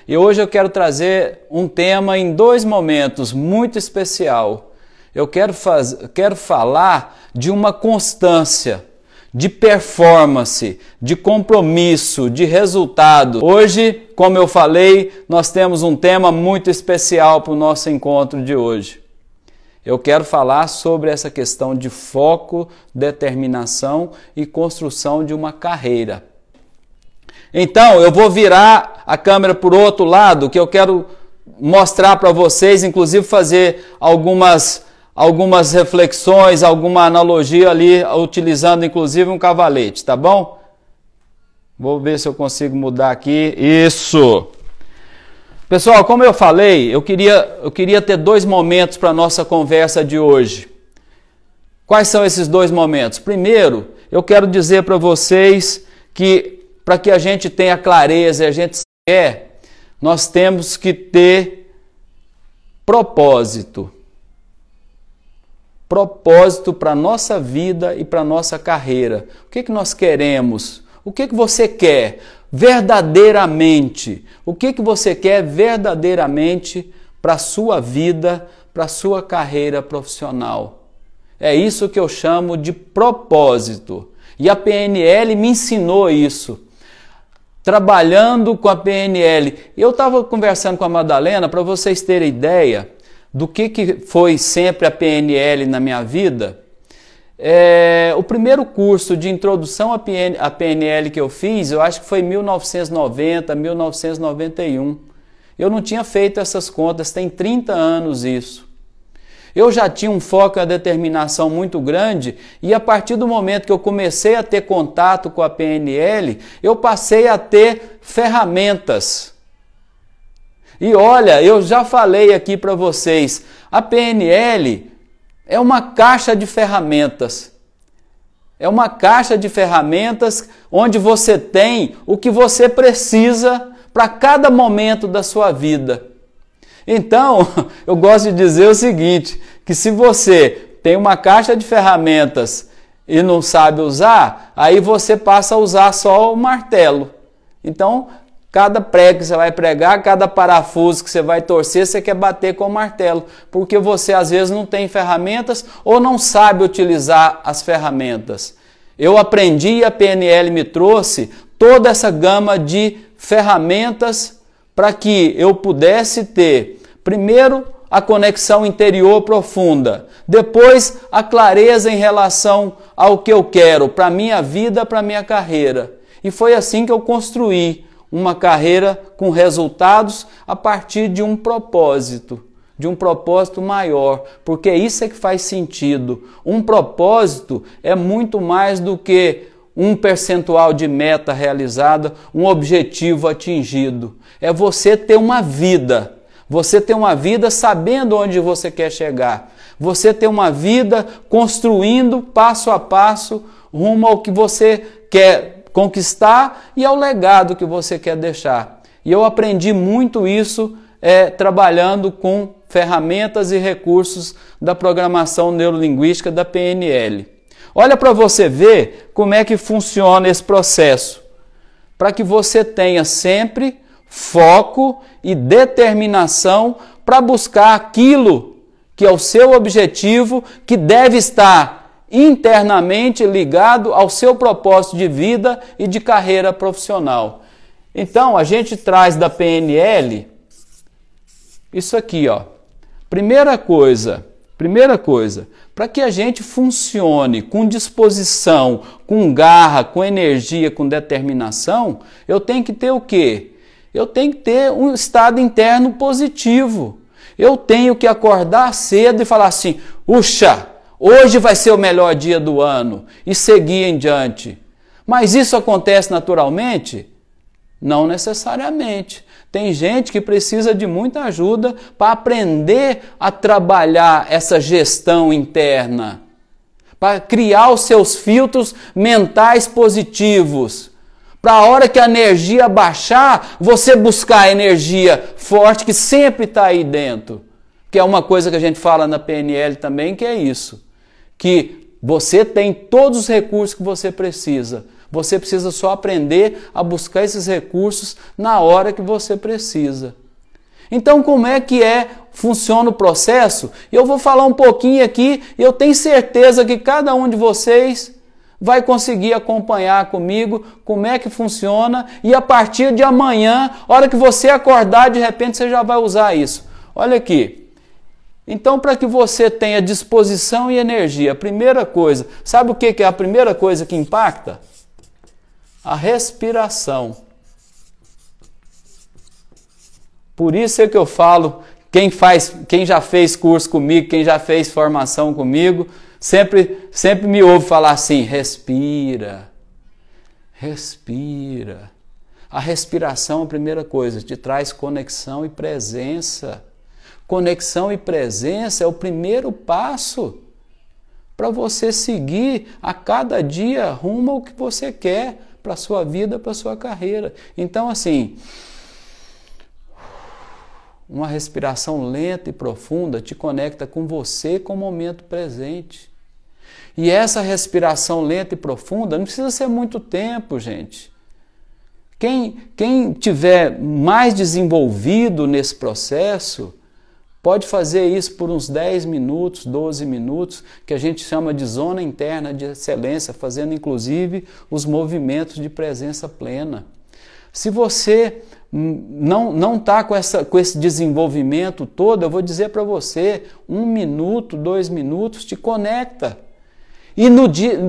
E hoje eu quero trazer um tema em dois momentos muito especial. Eu quero falar de uma constância, de performance, de compromisso, de resultado. Hoje, como eu falei, nós temos um tema muito especial para o nosso encontro de hoje. Eu quero falar sobre essa questão de foco, determinação e construção de uma carreira. Então, eu vou virar a câmera para o outro lado, que eu quero mostrar para vocês, inclusive fazer algumas reflexões, alguma analogia ali, utilizando inclusive um cavalete, tá bom? Vou ver se eu consigo mudar aqui. Isso! Pessoal, como eu falei, eu queria ter dois momentos para a nossa conversa de hoje. Quais são esses dois momentos? Primeiro, eu quero dizer para vocês que para que a gente tenha clareza e a gente quer, nós temos que ter propósito. Propósito para a nossa vida e para a nossa carreira. O que nós queremos? O que você quer verdadeiramente? O que você quer verdadeiramente para a sua vida, para a sua carreira profissional? É isso que eu chamo de propósito. E a PNL me ensinou isso. Trabalhando com a PNL. Eu estava conversando com a Madalena para vocês terem ideia do que foi sempre a PNL na minha vida. O primeiro curso de introdução à PNL que eu fiz, eu acho que foi em 1990, 1991. Eu não tinha feito essas contas, tem 30 anos isso. Eu já tinha um foco e uma determinação muito grande e a partir do momento que eu comecei a ter contato com a PNL, eu passei a ter ferramentas. E olha, eu já falei aqui para vocês, a PNL é uma caixa de ferramentas. É uma caixa de ferramentas onde você tem o que você precisa para cada momento da sua vida. Então, eu gosto de dizer o seguinte, que se você tem uma caixa de ferramentas e não sabe usar, aí você passa a usar só o martelo. Então, cada prego que você vai pregar, cada parafuso que você vai torcer, você quer bater com o martelo, porque você às vezes não tem ferramentas ou não sabe utilizar as ferramentas. Eu aprendi e a PNL me trouxe toda essa gama de ferramentas para que eu pudesse ter, primeiro, a conexão interior profunda, depois a clareza em relação ao que eu quero para a minha vida, para a minha carreira. E foi assim que eu construí uma carreira com resultados a partir de um propósito maior, porque isso é que faz sentido. Um propósito é muito mais do que um percentual de meta realizada, um objetivo atingido. É você ter uma vida. Você ter uma vida sabendo onde você quer chegar. Você ter uma vida construindo passo a passo rumo ao que você quer conquistar e ao legado que você quer deixar. E eu aprendi muito isso trabalhando com ferramentas e recursos da programação neurolinguística da PNL. Olha para você ver como é que funciona esse processo. Para que você tenha sempre foco e determinação para buscar aquilo que é o seu objetivo, que deve estar internamente ligado ao seu propósito de vida e de carreira profissional. Então, a gente traz da PNL isso aqui, ó. Primeira coisa, para que a gente funcione com disposição, com garra, com energia, com determinação, eu tenho que ter o quê? Eu tenho que ter um estado interno positivo. Eu tenho que acordar cedo e falar assim, uxa, hoje vai ser o melhor dia do ano, e seguir em diante. Mas isso acontece naturalmente? Não necessariamente. Tem gente que precisa de muita ajuda para aprender a trabalhar essa gestão interna, para criar os seus filtros mentais positivos, para a hora que a energia baixar, você buscar a energia forte que sempre está aí dentro. Que é uma coisa que a gente fala na PNL também, que é isso. Que você tem todos os recursos que você precisa. Você precisa só aprender a buscar esses recursos na hora que você precisa. Então, como é que funciona o processo? Eu vou falar um pouquinho aqui e eu tenho certeza que cada um de vocês vai conseguir acompanhar comigo como é que funciona e a partir de amanhã, hora que você acordar, de repente você já vai usar isso. Olha aqui. Então, para que você tenha disposição e energia, a primeira coisa, sabe o que é a primeira coisa que impacta? A respiração. Por isso é que eu falo, quem já fez curso comigo, quem já fez formação comigo, sempre me ouve falar assim, respira, respira. A respiração, a primeira coisa, te traz conexão e presença. Conexão e presença é o primeiro passo para você seguir a cada dia rumo ao que você quer para a sua vida, para a sua carreira. Então, assim, uma respiração lenta e profunda te conecta com você, com o momento presente. E essa respiração lenta e profunda não precisa ser muito tempo, gente. Quem tiver mais desenvolvido nesse processo, pode fazer isso por uns 10 minutos, 12 minutos, que a gente chama de zona interna de excelência, fazendo inclusive os movimentos de presença plena. Se você não está com esse desenvolvimento todo, eu vou dizer para você, 1 minuto, 2 minutos te conecta. E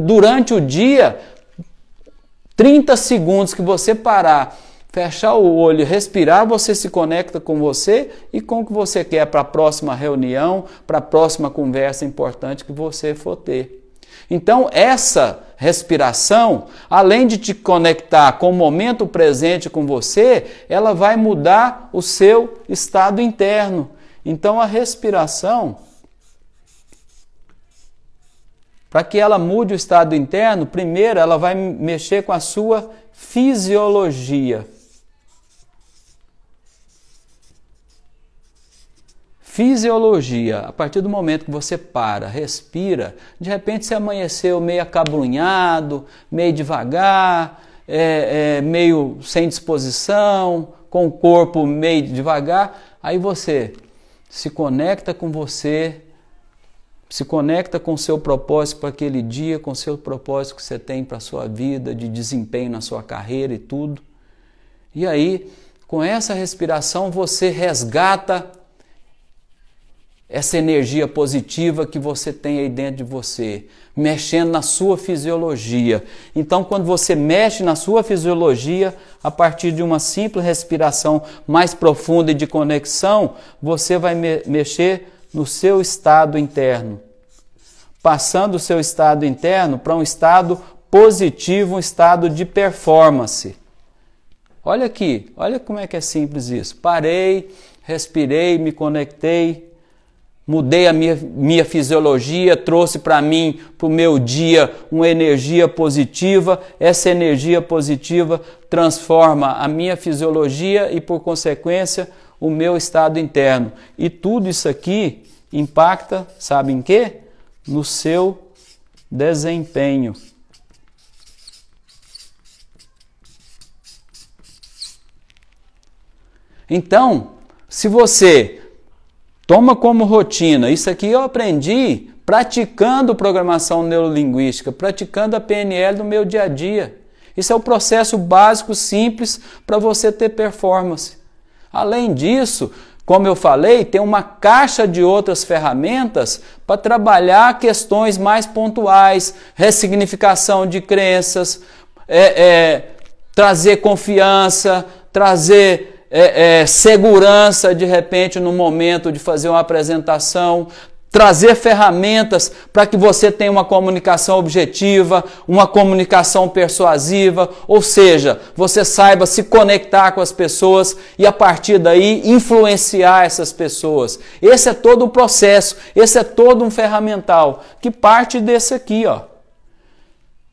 durante o dia, 30 segundos que você parar, fechar o olho, respirar, você se conecta com você e com o que você quer para a próxima reunião, para a próxima conversa importante que você for ter. Então, essa respiração, além de te conectar com o momento presente com você, ela vai mudar o seu estado interno. Então, a respiração, para que ela mude o estado interno, primeiro ela vai mexer com a sua fisiologia. Fisiologia, a partir do momento que você para, respira, de repente você amanheceu meio acabrunhado, meio devagar, meio sem disposição, com o corpo meio devagar, aí você se conecta com você, se conecta com o seu propósito para aquele dia, com o seu propósito que você tem para a sua vida, de desempenho na sua carreira e tudo. E aí, com essa respiração, você resgata essa energia positiva que você tem aí dentro de você, mexendo na sua fisiologia. Então, quando você mexe na sua fisiologia, a partir de uma simples respiração mais profunda e de conexão, você vai mexer no seu estado interno, passando o seu estado interno para um estado positivo, um estado de performance. Olha aqui, olha como é que é simples isso. Parei, respirei, me conectei, mudei a minha fisiologia, trouxe para mim, para o meu dia, uma energia positiva. Essa energia positiva transforma a minha fisiologia e, por consequência, o meu estado interno. E tudo isso aqui impacta, sabe em quê? No seu desempenho. Então, se você toma como rotina, isso aqui eu aprendi praticando programação neurolinguística, praticando a PNL no meu dia a dia. Isso é o processo básico, simples, para você ter performance. Além disso, como eu falei, tem uma caixa de outras ferramentas para trabalhar questões mais pontuais, ressignificação de crenças, trazer confiança, trazer segurança de repente no momento de fazer uma apresentação, trazer ferramentas para que você tenha uma comunicação objetiva, uma comunicação persuasiva, ou seja, você saiba se conectar com as pessoas e a partir daí influenciar essas pessoas. Esse é todo um processo, esse é todo um ferramental que parte desse aqui, ó.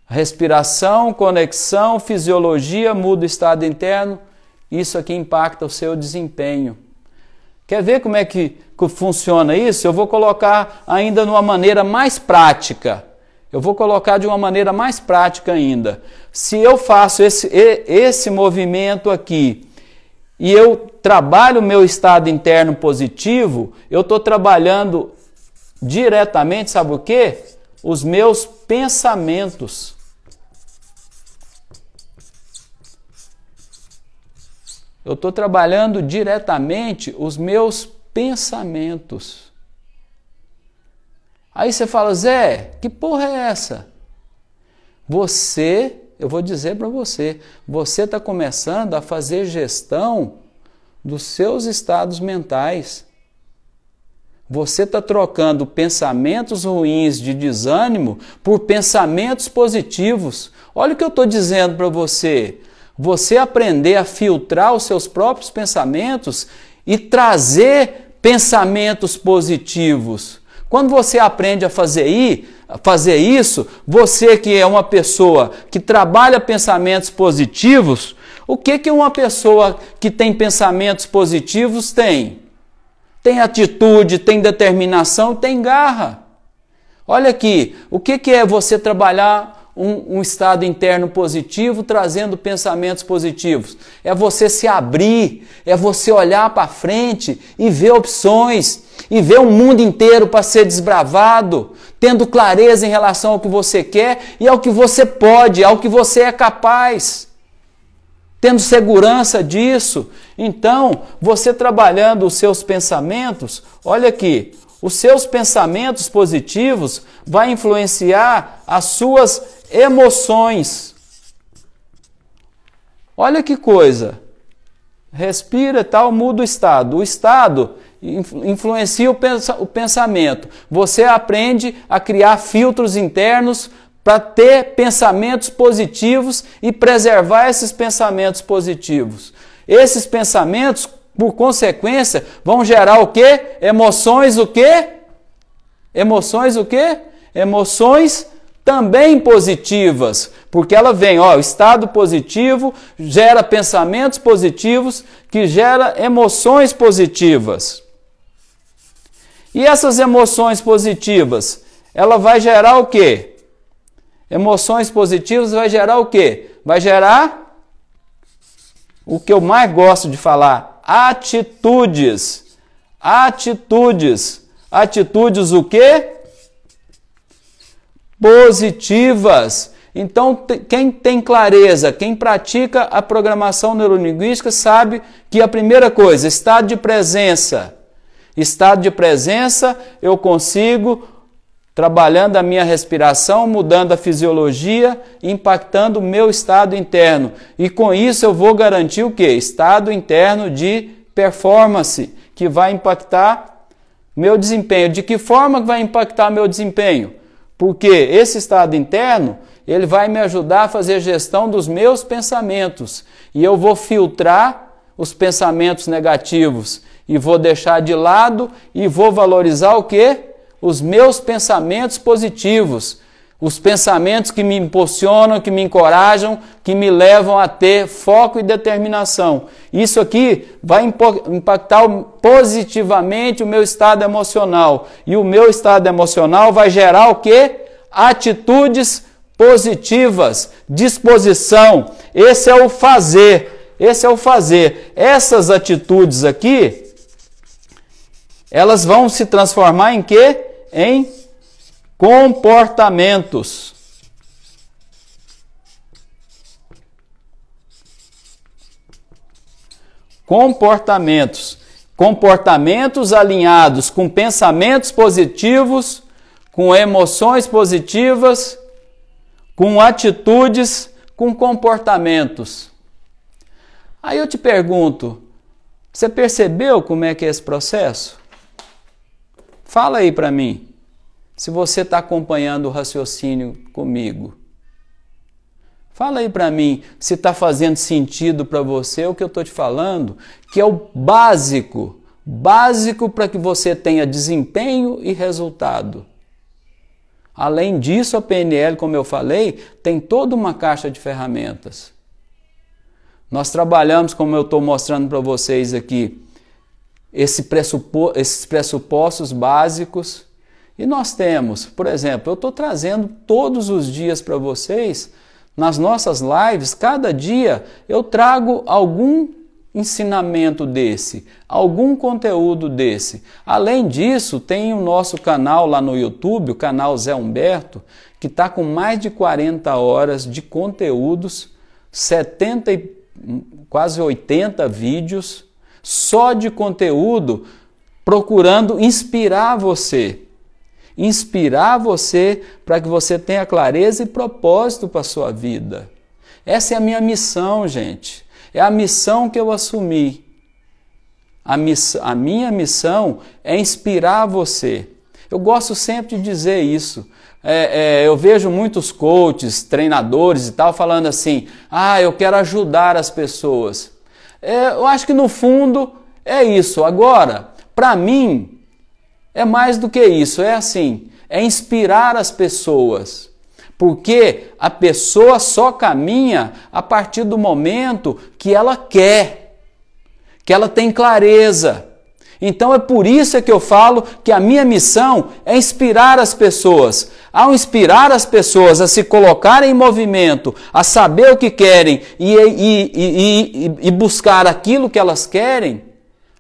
Respiração, conexão, fisiologia, muda o estado interno. Isso aqui impacta o seu desempenho. Quer ver como é que funciona isso? Eu vou colocar ainda de uma maneira mais prática. Eu vou colocar de uma maneira mais prática ainda. Se eu faço esse movimento aqui e eu trabalho o meu estado interno positivo, eu estou trabalhando diretamente, sabe o quê? Os meus pensamentos. Eu estou trabalhando diretamente os meus pensamentos. Aí você fala, Zé, que porra é essa? Eu vou dizer para você está começando a fazer gestão dos seus estados mentais. Você está trocando pensamentos ruins de desânimo por pensamentos positivos. Olha o que eu estou dizendo para você. Você aprender a filtrar os seus próprios pensamentos e trazer pensamentos positivos. Quando você aprende a fazer isso, você que é uma pessoa que trabalha pensamentos positivos, o que uma pessoa que tem pensamentos positivos tem? Tem atitude, tem determinação, tem garra. Olha aqui, o que é você trabalhar um estado interno positivo, trazendo pensamentos positivos? É você se abrir, é você olhar para frente e ver opções, e ver um mundo inteiro para ser desbravado, tendo clareza em relação ao que você quer e ao que você pode, ao que você é capaz, tendo segurança disso. Então, você trabalhando os seus pensamentos, olha aqui, os seus pensamentos positivos vai influenciar as suas emoções. Olha que coisa. Respira e tal, muda o estado. O estado influencia o pensamento. Você aprende a criar filtros internos para ter pensamentos positivos e preservar esses pensamentos positivos. Esses pensamentos, por consequência, vão gerar o quê? Emoções o quê? Emoções o quê? Emoções também positivas, porque ela vem, o estado positivo gera pensamentos positivos, que gera emoções positivas. E essas emoções positivas, ela vai gerar o quê? Emoções positivas vai gerar o quê? Vai gerar o que eu mais gosto de falar, atitudes. Atitudes. Atitudes o quê? Positivas. Então, quem tem clareza, quem pratica a programação neurolinguística sabe que a primeira coisa, estado de presença. Estado de presença, eu consigo, trabalhando a minha respiração, mudando a fisiologia, impactando o meu estado interno. E com isso eu vou garantir o quê? Estado interno de performance, que vai impactar meu desempenho. De que forma vai impactar meu desempenho? Porque esse estado interno, ele vai me ajudar a fazer gestão dos meus pensamentos. E eu vou filtrar os pensamentos negativos e vou deixar de lado e vou valorizar o quê? Os meus pensamentos positivos. Os pensamentos que me impulsionam, que me encorajam, que me levam a ter foco e determinação. Isso aqui vai impactar positivamente o meu estado emocional. E o meu estado emocional vai gerar o quê? Atitudes positivas, disposição. Esse é o fazer. Esse é o fazer. Essas atitudes aqui, elas vão se transformar em quê? Em comportamentos. Comportamentos. Comportamentos alinhados com pensamentos positivos, com emoções positivas, com atitudes, com comportamentos. Aí eu te pergunto, você percebeu como é que é esse processo? Fala aí para mim, se você está acompanhando o raciocínio comigo. Fala aí para mim se está fazendo sentido para você o que eu estou te falando, que é o básico para que você tenha desempenho e resultado. Além disso, a PNL, como eu falei, tem toda uma caixa de ferramentas. Nós trabalhamos, como eu estou mostrando para vocês aqui, esses pressupostos básicos, E nós temos, por exemplo, eu estou trazendo todos os dias para vocês, nas nossas lives, cada dia eu trago algum ensinamento desse, algum conteúdo desse. Além disso, tem o nosso canal lá no YouTube, o canal Zé Humberto, que está com mais de 40 horas de conteúdos, 70 e quase 80 vídeos, só de conteúdo, procurando inspirar você. Inspirar você para que você tenha clareza e propósito para a sua vida. Essa é a minha missão, gente. É a missão que eu assumi. A minha missão é inspirar você. Eu gosto sempre de dizer isso. Eu vejo muitos coaches, treinadores e tal, falando assim, eu quero ajudar as pessoas. Eu acho que no fundo é isso. Agora, para mim, é mais do que isso, é assim, é inspirar as pessoas, porque a pessoa só caminha a partir do momento que ela quer, que ela tem clareza. Então é por isso que eu falo que a minha missão é inspirar as pessoas. Ao inspirar as pessoas a se colocarem em movimento, a saber o que querem e buscar aquilo que elas querem,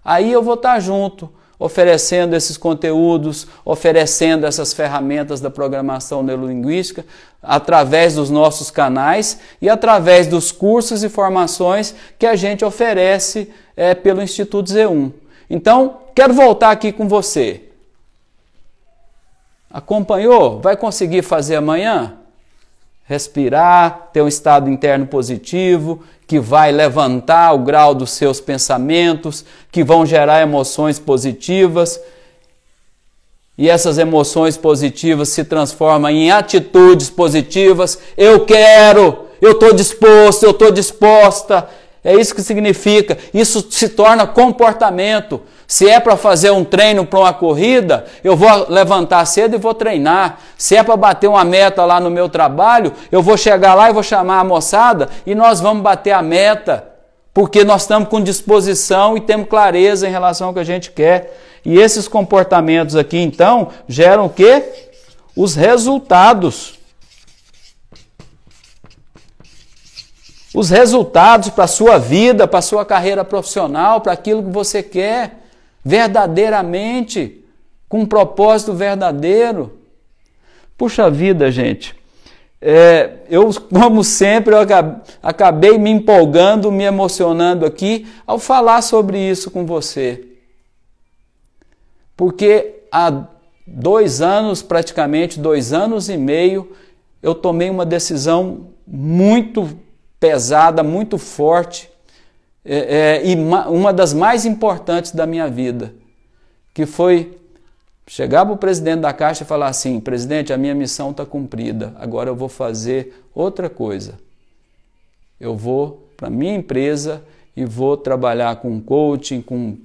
aí eu vou estar junto, oferecendo esses conteúdos, oferecendo essas ferramentas da programação neurolinguística através dos nossos canais e através dos cursos e formações que a gente oferece pelo Instituto Z1. Então, quero voltar aqui com você. Acompanhou? Vai conseguir fazer amanhã? Respirar, ter um estado interno positivo, que vai levantar o grau dos seus pensamentos, que vão gerar emoções positivas. E essas emoções positivas se transformam em atitudes positivas. Eu quero, eu estou disposto, eu estou disposta. É isso que significa. Isso se torna comportamento. Se é para fazer um treino para uma corrida, eu vou levantar cedo e vou treinar. Se é para bater uma meta lá no meu trabalho, eu vou chegar lá e vou chamar a moçada e nós vamos bater a meta. Porque nós estamos com disposição e temos clareza em relação ao que a gente quer. E esses comportamentos aqui, então, geram o quê? Os resultados. Os resultados para a sua vida, para a sua carreira profissional, para aquilo que você quer, verdadeiramente, com um propósito verdadeiro. Puxa vida, gente. Eu, como sempre, eu acabei me empolgando, me emocionando aqui ao falar sobre isso com você. Porque há 2 anos, praticamente 2 anos e meio, eu tomei uma decisão muito pesada, muito forte, e uma das mais importantes da minha vida, que foi chegar para o presidente da Caixa e falar assim: presidente, a minha missão está cumprida, agora eu vou fazer outra coisa. Eu vou para a minha empresa e vou trabalhar com coaching, com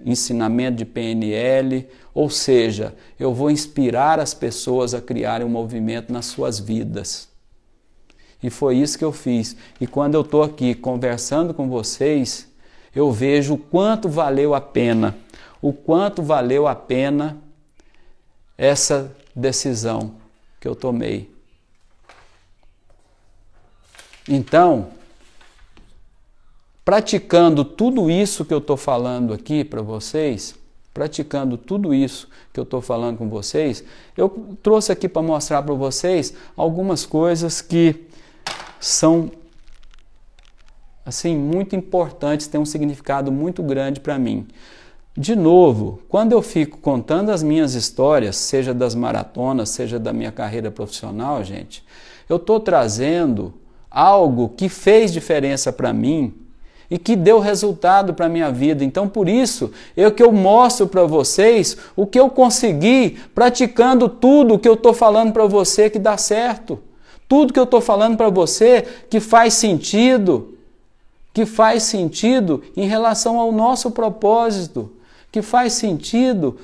ensinamento de PNL, ou seja, eu vou inspirar as pessoas a criarem um movimento nas suas vidas. E foi isso que eu fiz. E quando eu estou aqui conversando com vocês, eu vejo o quanto valeu a pena, essa decisão que eu tomei. Então, praticando tudo isso que eu estou falando aqui para vocês, praticando tudo isso que eu estou falando com vocês, eu trouxe aqui para mostrar para vocês algumas coisas que são assim muito importantes, têm um significado muito grande para mim. De novo, quando eu fico contando as minhas histórias, seja das maratonas, seja da minha carreira profissional, gente, eu estou trazendo algo que fez diferença para mim e que deu resultado para a minha vida. Então, por isso, eu mostro para vocês o que eu consegui praticando tudo o que eu estou falando para você que dá certo. Tudo que eu estou falando para você que faz sentido em relação ao nosso propósito, que faz sentido,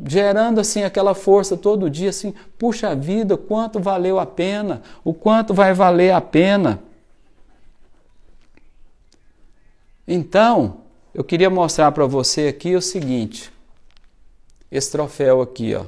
gerando assim aquela força todo dia, assim, puxa vida, quanto valeu a pena, o quanto vai valer a pena. Então, eu queria mostrar para você aqui o seguinte, esse troféu aqui, ó,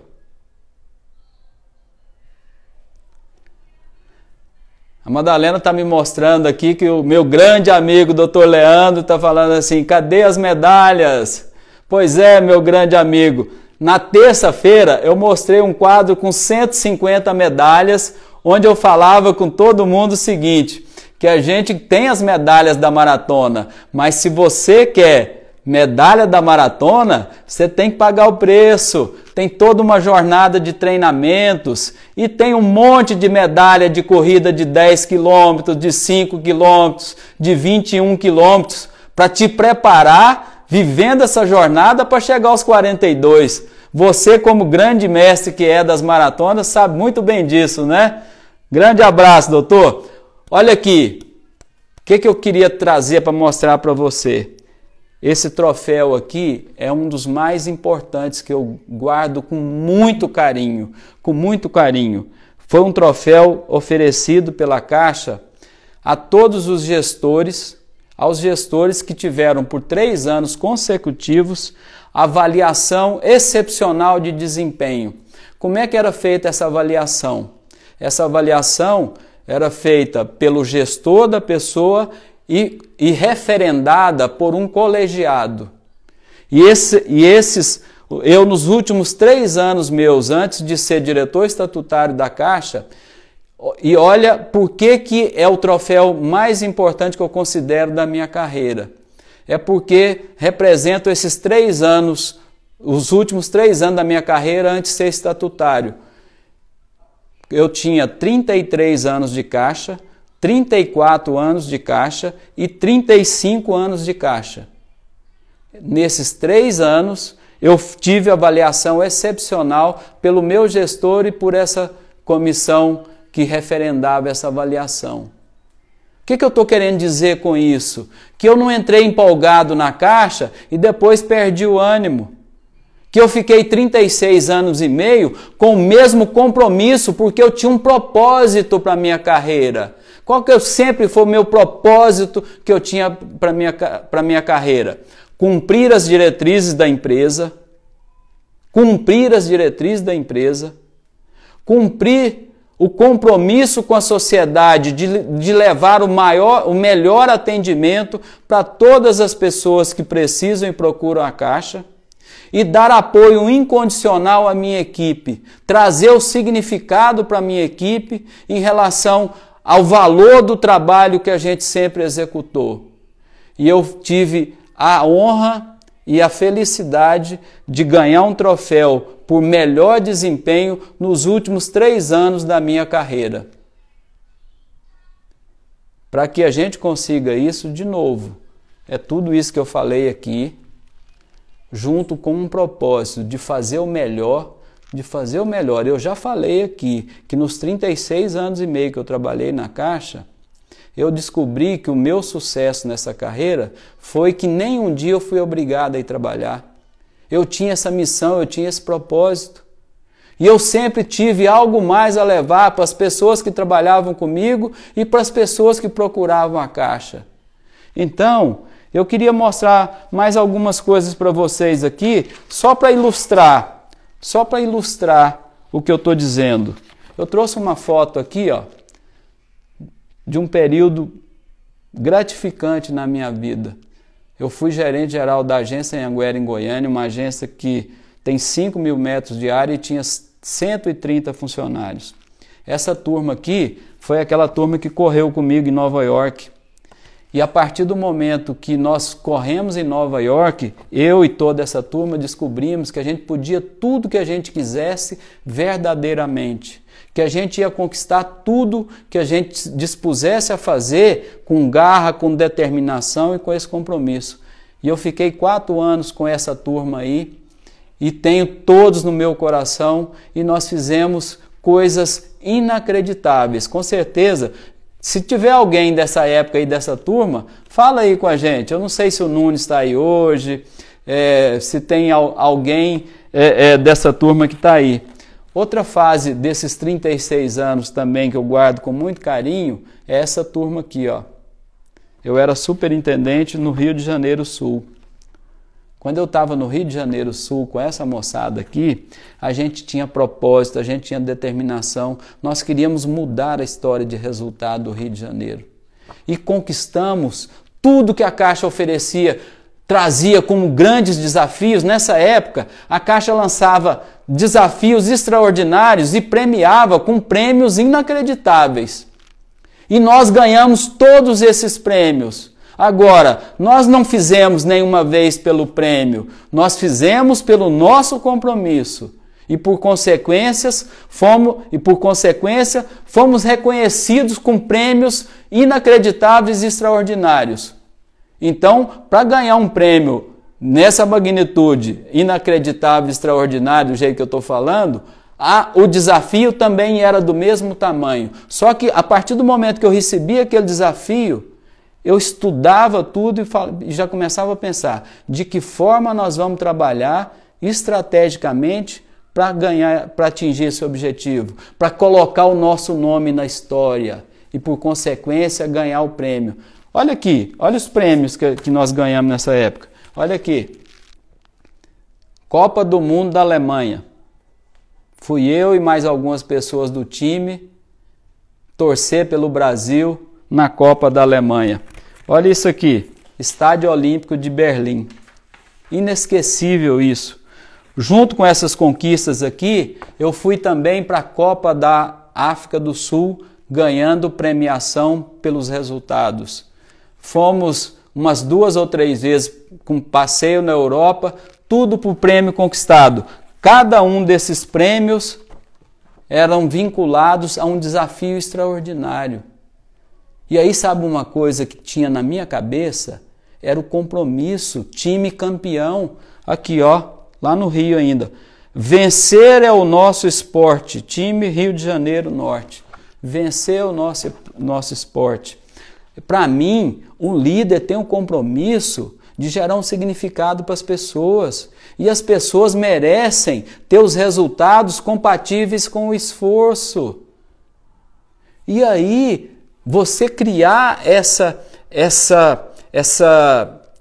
A Madalena está me mostrando aqui que o meu grande amigo Dr. Leandro está falando assim, cadê as medalhas? Pois é, meu grande amigo, na terça-feira eu mostrei um quadro com 150 medalhas, onde eu falava com todo mundo o seguinte, que a gente tem as medalhas da maratona, mas se você quer medalha da maratona, você tem que pagar o preço. Tem toda uma jornada de treinamentos e tem um monte de medalha de corrida de 10 quilômetros, de 5 quilômetros, de 21 quilômetros, para te preparar vivendo essa jornada para chegar aos 42. Você, como grande mestre que é das maratonas, sabe muito bem disso, né? Grande abraço, doutor. Olha aqui, o que eu queria trazer para mostrar para você? Esse troféu aqui é um dos mais importantes que eu guardo com muito carinho, Foi um troféu oferecido pela Caixa a todos os gestores, aos gestores que tiveram por 3 anos consecutivos avaliação excepcional de desempenho. Como é que era feita essa avaliação? Essa avaliação era feita pelo gestor da pessoa e referendada por um colegiado. Eu nos últimos 3 anos meus, antes de ser diretor estatutário da Caixa, e olha por que é o troféu mais importante que eu considero da minha carreira. É porque represento esses 3 anos, os últimos 3 anos da minha carreira antes de ser estatutário. Eu tinha 33 anos de Caixa, 34 anos de Caixa e 35 anos de Caixa. Nesses 3 anos, eu tive avaliação excepcional pelo meu gestor e por essa comissão que referendava essa avaliação. O que eu estou querendo dizer com isso? Que eu não entrei empolgado na Caixa e depois perdi o ânimo. Que eu fiquei 36 anos e meio com o mesmo compromisso, porque eu tinha um propósito para a minha carreira. Qual que sempre foi o meu propósito que eu tinha para a minha carreira? Cumprir as diretrizes da empresa, cumprir o compromisso com a sociedade de levar o melhor atendimento para todas as pessoas que precisam e procuram a Caixa, e dar apoio incondicional à minha equipe, trazer o significado para a minha equipe em relação ao valor do trabalho que a gente sempre executou. E eu tive a honra e a felicidade de ganhar um troféu por melhor desempenho nos últimos 3 anos da minha carreira. Para que a gente consiga isso, de novo, é tudo isso que eu falei aqui, junto com um propósito de fazer o melhor, Eu já falei aqui que nos 36 anos e meio que eu trabalhei na Caixa, eu descobri que o meu sucesso nessa carreira foi que nem um dia eu fui obrigado a ir trabalhar. Eu tinha essa missão, eu tinha esse propósito. E eu sempre tive algo mais a levar para as pessoas que trabalhavam comigo e para as pessoas que procuravam a Caixa. Então, eu queria mostrar mais algumas coisas para vocês aqui, só para ilustrar o que eu estou dizendo. Eu trouxe uma foto aqui, de um período gratificante na minha vida. Eu fui gerente geral da agência Anhanguera, em Goiânia, uma agência que tem 5.000 metros de área e tinha 130 funcionários. Essa turma aqui foi aquela turma que correu comigo em Nova York. E a partir do momento que nós corremos em Nova York, eu e toda essa turma descobrimos que a gente podia tudo que a gente quisesse verdadeiramente. Que a gente ia conquistar tudo que a gente dispusesse a fazer com garra, com determinação e com esse compromisso. E eu fiquei 4 anos com essa turma aí e tenho todos no meu coração e nós fizemos coisas inacreditáveis. Com certeza, se tiver alguém dessa época aí, dessa turma, fala aí com a gente. Eu não sei se o Nunes está aí hoje, se tem alguém dessa turma que está aí. Outra fase desses 36 anos também que eu guardo com muito carinho é essa turma aqui, Eu era superintendente no Rio de Janeiro Sul. Quando eu estava no Rio de Janeiro Sul com essa moçada aqui, a gente tinha propósito, a gente tinha determinação, nós queríamos mudar a história de resultado do Rio de Janeiro. E conquistamos tudo que a Caixa oferecia, trazia como grandes desafios. Nessa época, a Caixa lançava desafios extraordinários e premiava com prêmios inacreditáveis. E nós ganhamos todos esses prêmios. Agora, nós não fizemos nenhuma vez pelo prêmio, nós fizemos pelo nosso compromisso. E por consequência, fomos reconhecidos com prêmios inacreditáveis e extraordinários. Então, para ganhar um prêmio nessa magnitude, inacreditável, extraordinário, do jeito que eu estou falando, o desafio também era do mesmo tamanho. Só que a partir do momento que eu recebi aquele desafio, eu estudava tudo e já começava a pensar de que forma nós vamos trabalhar estrategicamente para atingir esse objetivo, para colocar o nosso nome na história e, por consequência, ganhar o prêmio. Olha aqui, olha os prêmios que nós ganhamos nessa época. Olha aqui, Copa do Mundo da Alemanha. Fui eu e mais algumas pessoas do time torcer pelo Brasil na Copa da Alemanha. Olha isso aqui, Estádio Olímpico de Berlim. Inesquecível isso. Junto com essas conquistas aqui, eu fui também para a Copa da África do Sul, ganhando premiação pelos resultados. Fomos umas 2 ou 3 vezes com passeio na Europa, tudo por prêmio conquistado. Cada um desses prêmios eram vinculados a um desafio extraordinário. E aí, sabe uma coisa que tinha na minha cabeça? Era o compromisso, time campeão. Aqui, ó, lá no Rio ainda. Vencer é o nosso esporte, time Rio de Janeiro Norte. Vencer é o nosso esporte. Para mim, um líder tem um compromisso de gerar um significado para as pessoas. E as pessoas merecem ter os resultados compatíveis com o esforço. E aí, você criar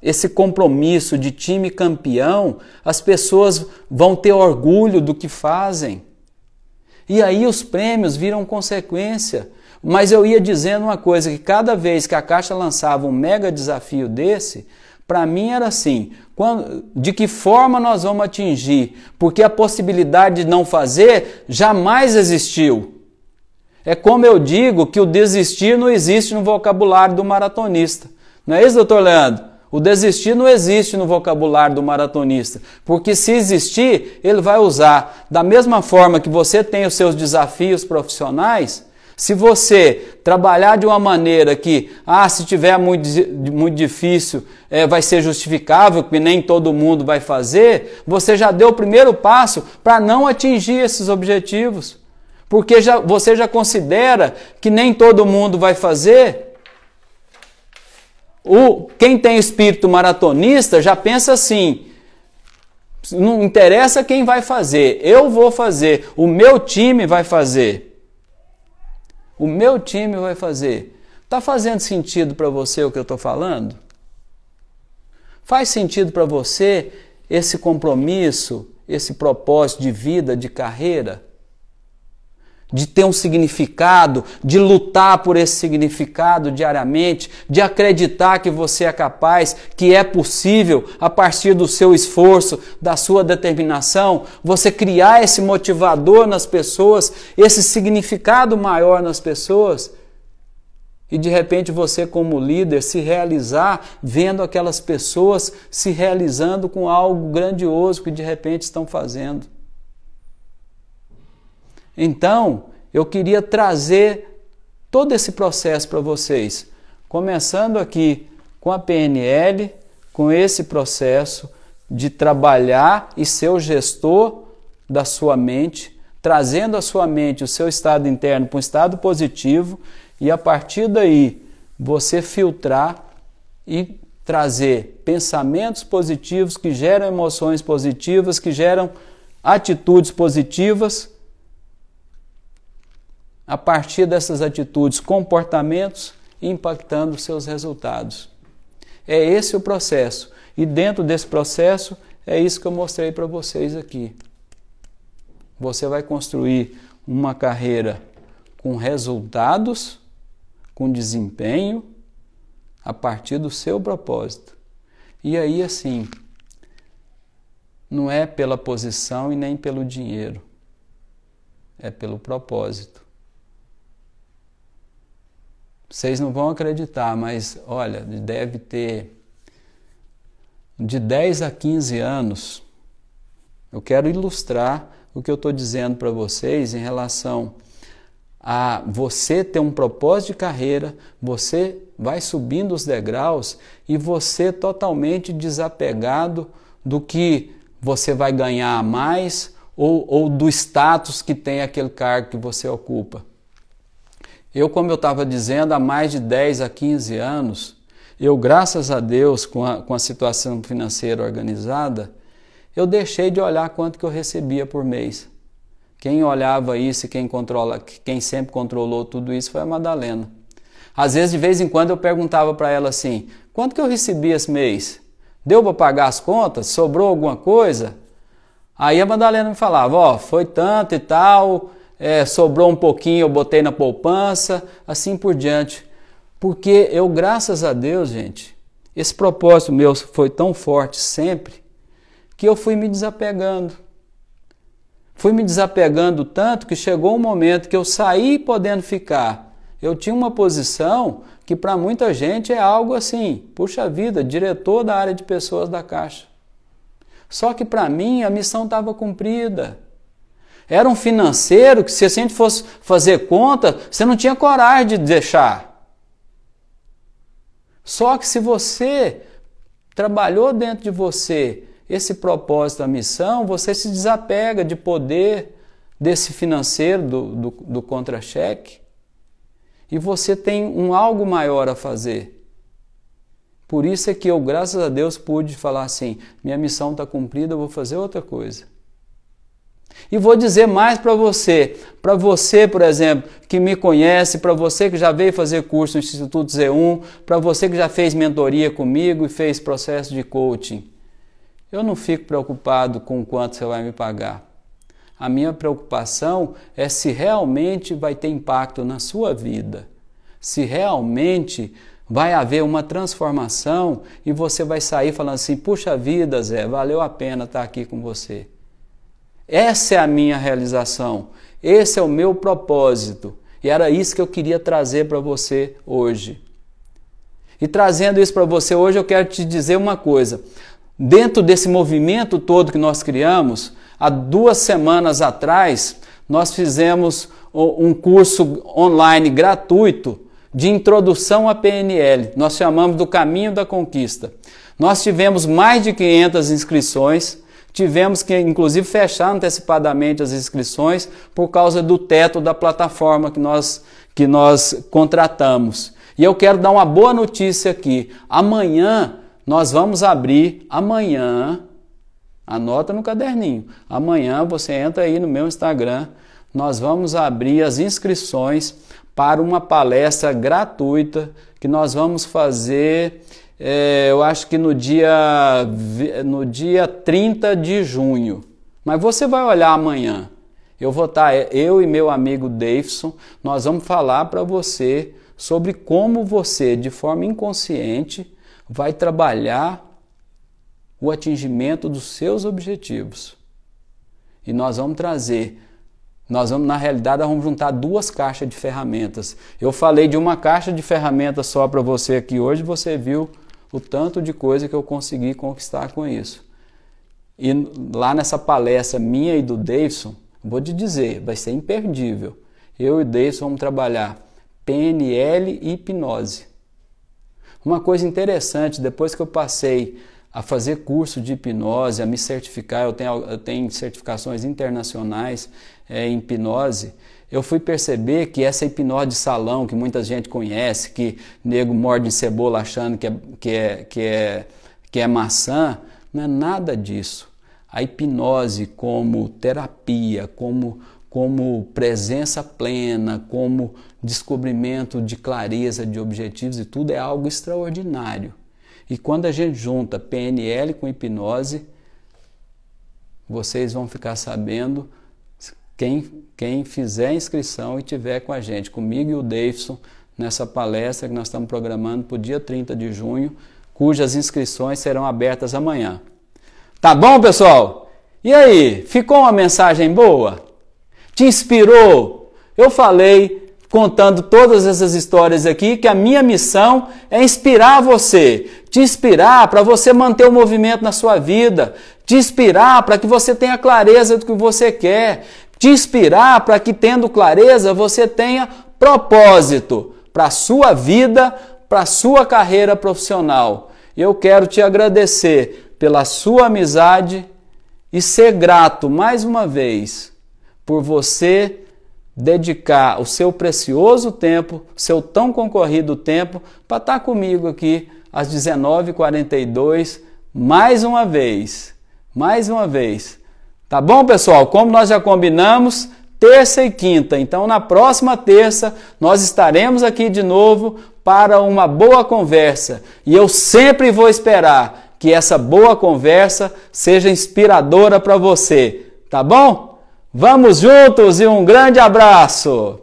esse compromisso de time campeão, as pessoas vão ter orgulho do que fazem. E aí os prêmios viram consequência. Mas eu ia dizendo uma coisa, que cada vez que a Caixa lançava um mega desafio desse, para mim era assim, de que forma nós vamos atingir? Porque a possibilidade de não fazer jamais existiu. É como eu digo que o desistir não existe no vocabulário do maratonista. Não é isso, doutor Leandro? O desistir não existe no vocabulário do maratonista. Porque se existir, ele vai usar. Da mesma forma que você tem os seus desafios profissionais, se você trabalhar de uma maneira que, se tiver muito difícil, vai ser justificável, que nem todo mundo vai fazer, você já deu o primeiro passo para não atingir esses objetivos. Porque você já considera que nem todo mundo vai fazer. Quem tem espírito maratonista já pensa assim, não interessa quem vai fazer, eu vou fazer, o meu time vai fazer. O meu time vai fazer. Está fazendo sentido para você o que eu estou falando? Faz sentido para você esse compromisso, esse propósito de vida, de carreira? De ter um significado, de lutar por esse significado diariamente, de acreditar que você é capaz, que é possível, a partir do seu esforço, da sua determinação, você criar esse motivador nas pessoas, esse significado maior nas pessoas, e de repente você como líder se realizar vendo aquelas pessoas se realizando com algo grandioso que de repente estão fazendo. Então, eu queria trazer todo esse processo para vocês, começando aqui com a PNL, com esse processo de trabalhar e ser o gestor da sua mente, trazendo a sua mente, o seu estado interno para um estado positivo e a partir daí você filtrar e trazer pensamentos positivos que geram emoções positivas, que geram atitudes positivas. A partir dessas atitudes, comportamentos, impactando seus resultados. É esse o processo. E dentro desse processo, é isso que eu mostrei para vocês aqui. Você vai construir uma carreira com resultados, com desempenho, a partir do seu propósito. E aí, assim, não é pela posição e nem pelo dinheiro, é pelo propósito. Vocês não vão acreditar, mas olha, deve ter de 10 a 15 anos. Eu quero ilustrar o que eu estou dizendo para vocês em relação a você ter um propósito de carreira, você vai subindo os degraus e você totalmente desapegado do que você vai ganhar a mais ou do status que tem aquele cargo que você ocupa. Eu, como eu estava dizendo, há mais de 10 a 15 anos, eu, graças a Deus, com a situação financeira organizada, eu deixei de olhar quanto que eu recebia por mês. Quem olhava isso e quem sempre controlou tudo isso foi a Madalena. Às vezes, de vez em quando, eu perguntava para ela assim, quanto que eu recebi esse mês? Deu para pagar as contas? Sobrou alguma coisa? Aí a Madalena me falava, ó, foi tanto e tal, sobrou um pouquinho, eu botei na poupança, assim por diante. Porque eu, graças a Deus, gente, esse propósito meu foi tão forte sempre, que eu fui me desapegando. Fui me desapegando tanto que chegou um momento que eu saí podendo ficar. Eu tinha uma posição que para muita gente é algo assim, puxa vida, diretor da área de pessoas da Caixa. Só que para mim a missão estava cumprida. Era um financeiro que se a gente fosse fazer conta, você não tinha coragem de deixar. Só que se você trabalhou dentro de você esse propósito, a missão, você se desapega de poder desse financeiro, do contra-cheque, e você tem um algo maior a fazer. Por isso é que eu, graças a Deus, pude falar assim, minha missão está cumprida, eu vou fazer outra coisa. E vou dizer mais para você, por exemplo, que me conhece, para você que já veio fazer curso no Instituto Z1, para você que já fez mentoria comigo e fez processo de coaching. Eu não fico preocupado com o quanto você vai me pagar. A minha preocupação é se realmente vai ter impacto na sua vida, se realmente vai haver uma transformação e você vai sair falando assim, puxa vida, Zé, valeu a pena estar aqui com você. Essa é a minha realização, esse é o meu propósito e era isso que eu queria trazer para você hoje. E trazendo isso para você hoje, eu quero te dizer uma coisa. Dentro desse movimento todo que nós criamos, há 2 semanas atrás, nós fizemos um curso online gratuito de introdução à PNL. Nós chamamos do Caminho da Conquista. Nós tivemos mais de 500 inscrições, tivemos que inclusive fechar antecipadamente as inscrições por causa do teto da plataforma que nós contratamos. E eu quero dar uma boa notícia aqui. Amanhã nós vamos abrir, anota no caderninho, amanhã você entra aí no meu Instagram, nós vamos abrir as inscrições para uma palestra gratuita que nós vamos fazer, eu acho que no dia 30 de junho. Mas você vai olhar amanhã. Eu e meu amigo Davidson, nós vamos falar para você sobre como você, de forma inconsciente, vai trabalhar o atingimento dos seus objetivos. E nós vamos trazer, na realidade, nós vamos juntar 2 caixas de ferramentas. Eu falei de uma caixa de ferramentas só para você aqui hoje, você viu o tanto de coisa que eu consegui conquistar com isso. E lá nessa palestra minha e do Davidson, vou te dizer, vai ser imperdível. Eu e o Davidson vamos trabalhar PNL e hipnose. Uma coisa interessante, depois que eu passei a fazer curso de hipnose, a me certificar, eu tenho certificações internacionais em hipnose, eu fui perceber que essa hipnose de salão, que muita gente conhece, que nego morde em cebola achando que é maçã, não é nada disso. A hipnose como terapia, como presença plena, como descobrimento de clareza de objetivos e tudo é algo extraordinário. E quando a gente junta PNL com hipnose, vocês vão ficar sabendo, quem fizer a inscrição e tiver com a gente, comigo e o Davidson, nessa palestra que nós estamos programando para o dia 30 de junho, cujas inscrições serão abertas amanhã. Tá bom, pessoal? E aí, ficou uma mensagem boa? Te inspirou? Eu falei, contando todas essas histórias aqui, que a minha missão é inspirar você, te inspirar para você manter o movimento na sua vida, te inspirar para que você tenha clareza do que você quer, te inspirar para que, tendo clareza, você tenha propósito para a sua vida, para a sua carreira profissional. Eu quero te agradecer pela sua amizade e ser grato mais uma vez por você dedicar o seu precioso tempo, seu tão concorrido tempo, para estar comigo aqui às 19h42, mais uma vez. Tá bom, pessoal? Como nós já combinamos, terça e quinta. Então, na próxima terça, nós estaremos aqui de novo para uma boa conversa. E eu sempre vou esperar que essa boa conversa seja inspiradora para você. Tá bom? Vamos juntos e um grande abraço!